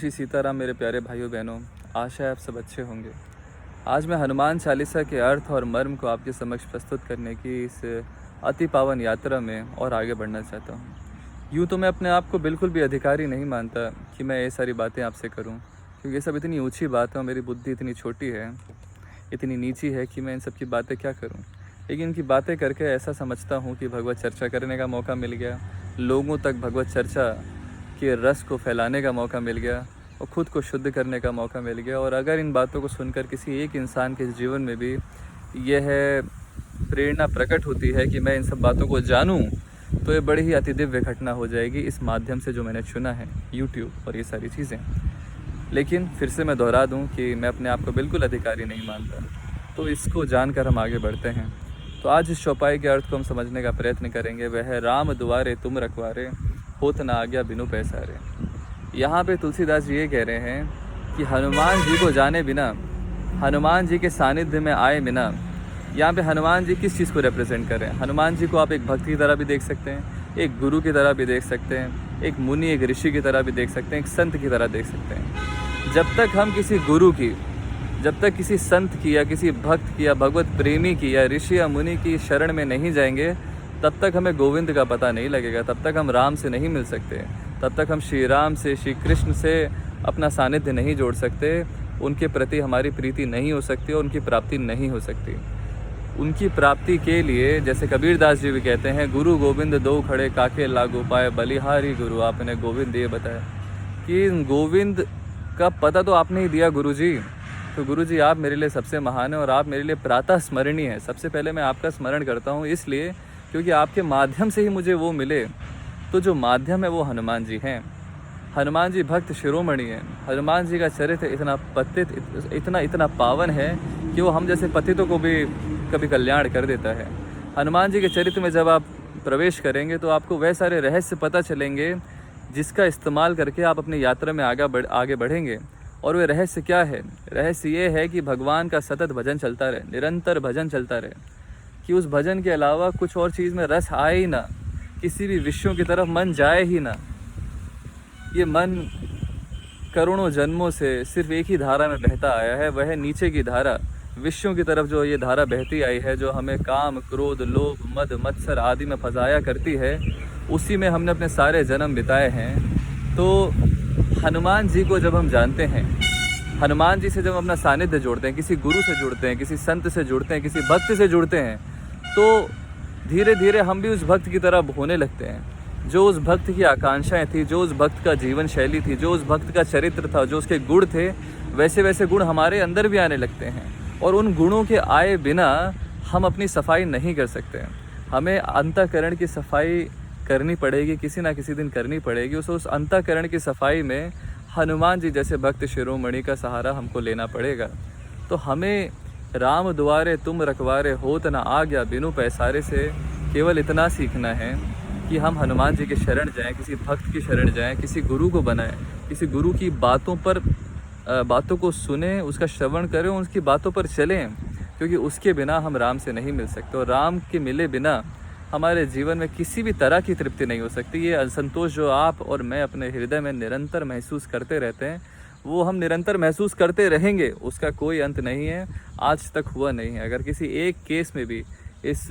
श्री सीताराम मेरे प्यारे भाइयों बहनों, आशा है आप सब अच्छे होंगे। आज मैं हनुमान चालीसा के अर्थ और मर्म को आपके समक्ष प्रस्तुत करने की इस अति पावन यात्रा में और आगे बढ़ना चाहता हूँ। यूँ तो मैं अपने आप को बिल्कुल भी अधिकारी नहीं मानता कि मैं ये सारी बातें आपसे करूँ, क्योंकि ये सब इतनी ऊँची बातें और मेरी बुद्धि इतनी छोटी है, इतनी नीची है कि मैं इन सब की बातें क्या करूँ। लेकिन इनकी बातें करके ऐसा समझता हूँ कि भगवत चर्चा करने का मौका मिल गया, लोगों तक भगवत चर्चा के रस को फैलाने का मौका मिल गया और ख़ुद को शुद्ध करने का मौका मिल गया। और अगर इन बातों को सुनकर किसी एक इंसान के जीवन में भी यह प्रेरणा प्रकट होती है कि मैं इन सब बातों को जानूं, तो ये बड़ी ही अति दिव्य घटना हो जाएगी इस माध्यम से जो मैंने चुना है, यूट्यूब और ये सारी चीज़ें। लेकिन फिर से मैं दोहरा दूं कि मैं अपने आप को बिल्कुल अधिकारी नहीं मानता, तो इसको जानकर हम आगे बढ़ते हैं। तो आज इस चौपाई के अर्थ को हम समझने का प्रयत्न करेंगे। वह है राम दुआरे तुम रखवारे, होत न आज्ञा बिनु पैसारे। यहाँ पे तुलसीदास जी ये कह रहे हैं कि हनुमान जी को जाने बिना, हनुमान जी के सानिध्य में आए बिना, यहाँ पे हनुमान जी किस चीज़ को रिप्रेजेंट कर रहे हैं? हनुमान जी को आप एक भक्त की तरह भी देख सकते हैं, एक गुरु की तरह भी देख सकते हैं, एक मुनि एक ऋषि की तरह भी देख सकते हैं, एक संत की तरह देख सकते हैं। जब तक हम किसी गुरु की, जब तक किसी संत की या किसी भक्त की या भगवत प्रेमी की या ऋषि या मुनि की शरण में नहीं जाएंगे, तब तक हमें गोविंद का पता नहीं लगेगा, तब तक हम राम से नहीं मिल सकते, तब तक हम श्री राम से, श्री कृष्ण से अपना सानिध्य नहीं जोड़ सकते, उनके प्रति हमारी प्रीति नहीं हो सकती और उनकी प्राप्ति नहीं हो सकती। उनकी प्राप्ति के लिए जैसे कबीरदास जी भी कहते हैं, गुरु गोविंद दो खड़े काके लागू पाए, बलिहारी गुरु आपने गोविंद ये बताया कि गोविंद का पता तो आपने ही दिया गुरु जी। तो गुरु जी आप मेरे लिए सबसे महान है और आप मेरे लिए प्रातः स्मरणीय है। सबसे पहले मैं आपका स्मरण करता हूँ इसलिए क्योंकि आपके माध्यम से ही मुझे वो मिले। तो जो माध्यम है वो हनुमान जी हैं। हनुमान जी भक्त शिरोमणि हैं। हनुमान जी का चरित्र इतना पतित, इतना पावन है कि वो हम जैसे पतितों को भी कभी कल्याण कर देता है। हनुमान जी के चरित्र में जब आप प्रवेश करेंगे तो आपको वह सारे रहस्य पता चलेंगे जिसका इस्तेमाल करके आप अपनी यात्रा में आगे बढ़ेंगे। और वे रहस्य क्या है? रहस्य ये है कि भगवान का सतत भजन चलता रहे, निरंतर भजन चलता रहे, कि उस भजन के अलावा कुछ और चीज़ में रस आए ही ना, किसी भी विषयों की तरफ मन जाए ही ना। ये मन करोड़ों जन्मों से सिर्फ एक ही धारा में बहता आया है, वह है नीचे की धारा, विषयों की तरफ जो ये धारा बहती आई है, जो हमें काम, क्रोध, लोभ, मद, मत्सर आदि में फंसाया करती है, उसी में हमने अपने सारे जन्म बिताए हैं। तो हनुमान जी को जब हम जानते हैं, हनुमान जी से जब अपना सानिध्य जोड़ते हैं, किसी गुरु से जुड़ते हैं, किसी संत से जुड़ते हैं, किसी भक्त से जुड़ते हैं, तो धीरे धीरे हम भी उस भक्त की तरह होने लगते हैं। जो उस भक्त की आकांक्षाएं थी, जो उस भक्त का जीवन शैली थी, जो उस भक्त का चरित्र था, जो उसके गुण थे, वैसे वैसे गुण हमारे अंदर भी आने लगते हैं। और उन गुणों के आए बिना हम अपनी सफाई नहीं कर सकते। हमें अंतःकरण की सफाई करनी पड़ेगी, किसी ना किसी दिन करनी पड़ेगी। उस अंतःकरण की सफाई में हनुमान जी जैसे भक्त शिरोमणि का सहारा हमको लेना पड़ेगा। तो हमें राम दुआरे तुम रखवारे, होत न आज्ञा बिनु पैसारे से केवल इतना सीखना है कि हम हनुमान जी के शरण जाएं, किसी भक्त की शरण जाएं, किसी गुरु को बनाएं, किसी गुरु की बातों को सुने, उसका श्रवण करें, उसकी बातों पर चलें, क्योंकि उसके बिना हम राम से नहीं मिल सकते। और राम के मिले बिना हमारे जीवन में किसी भी तरह की तृप्ति नहीं हो सकती। ये असंतोष जो आप और मैं अपने हृदय में निरंतर महसूस करते रहते हैं, वो हम निरंतर महसूस करते रहेंगे, उसका कोई अंत नहीं है, आज तक हुआ नहीं है। अगर किसी एक केस में भी इस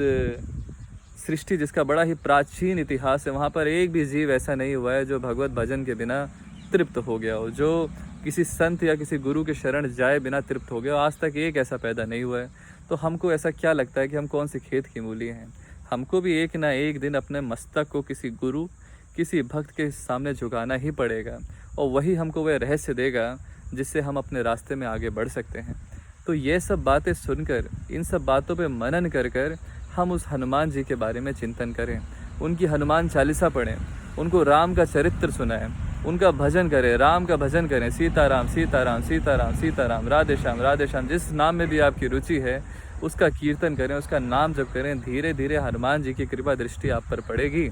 सृष्टि जिसका बड़ा ही प्राचीन इतिहास है, वहाँ पर एक भी जीव ऐसा नहीं हुआ है जो भगवत भजन के बिना तृप्त हो गया हो, जो किसी संत या किसी गुरु के शरण जाए बिना तृप्त हो गया हो। आज तक एक ऐसा पैदा नहीं हुआ है। तो हमको ऐसा क्या लगता है कि हम कौन सी खेत की मूली हैं? हमको भी एक ना एक दिन अपने मस्तक को किसी गुरु, किसी भक्त के सामने झुकाना ही पड़ेगा, और वही हमको वह रहस्य देगा जिससे हम अपने रास्ते में आगे बढ़ सकते हैं। तो ये सब बातें सुनकर, इन सब बातों पे मनन कर कर हम उस हनुमान जी के बारे में चिंतन करें, उनकी हनुमान चालीसा पढ़ें, उनको राम का चरित्र सुनाएं, उनका भजन करें, राम का भजन करें, सीताराम सीताराम सीताराम सीताराम, राधे श्याम, जिस नाम में भी आपकी रुचि है उसका कीर्तन करें, उसका नाम जप करें। धीरे धीरे हनुमान जी की कृपा दृष्टि आप पर पड़ेगी,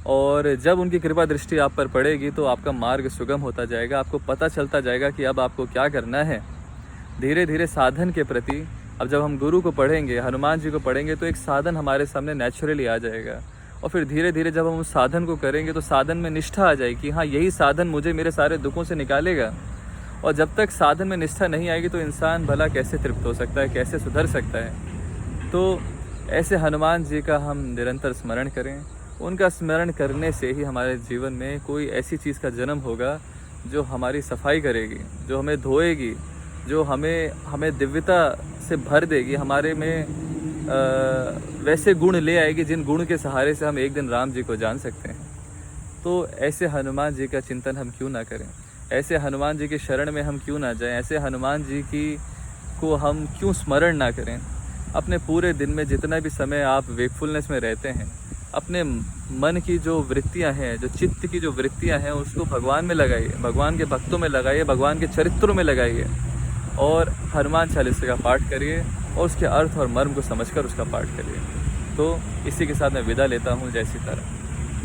और जब उनकी कृपा दृष्टि आप पर पड़ेगी तो आपका मार्ग सुगम होता जाएगा। आपको पता चलता जाएगा कि अब आपको क्या करना है। धीरे धीरे साधन के प्रति, अब जब हम गुरु को पढ़ेंगे, हनुमान जी को पढ़ेंगे, तो एक साधन हमारे सामने नेचुरली आ जाएगा। और फिर धीरे धीरे जब हम उस साधन को करेंगे तो साधन में निष्ठा आ जाएगी कि हाँ यही साधन मुझे मेरे सारे दुखों से निकालेगा। और जब तक साधन में निष्ठा नहीं आएगी तो इंसान भला कैसे तृप्त हो सकता है, कैसे सुधर सकता है। तो ऐसे हनुमान जी का हम निरंतर स्मरण करें। उनका स्मरण करने से ही हमारे जीवन में कोई ऐसी चीज़ का जन्म होगा जो हमारी सफाई करेगी, जो हमें धोएगी, जो हमें दिव्यता से भर देगी, हमारे में वैसे गुण ले आएगी जिन गुण के सहारे से हम एक दिन राम जी को जान सकते हैं। तो ऐसे हनुमान जी का चिंतन हम क्यों ना करें, ऐसे हनुमान जी के शरण में हम क्यों ना जाएं, ऐसे हनुमान जी को हम क्यों स्मरण ना करें। अपने पूरे दिन में जितना भी समय आप वेकफुलनेस में रहते हैं, अपने मन की जो वृत्तियां हैं, जो चित्त की जो वृत्तियां हैं, उसको भगवान में लगाइए, भगवान के भक्तों में लगाइए, भगवान के चरित्रों में लगाइए और हनुमान चालीसा का पाठ करिए और उसके अर्थ और मर्म को समझकर उसका पाठ करिए। तो इसी के साथ मैं विदा लेता हूँ। जय सीताराम।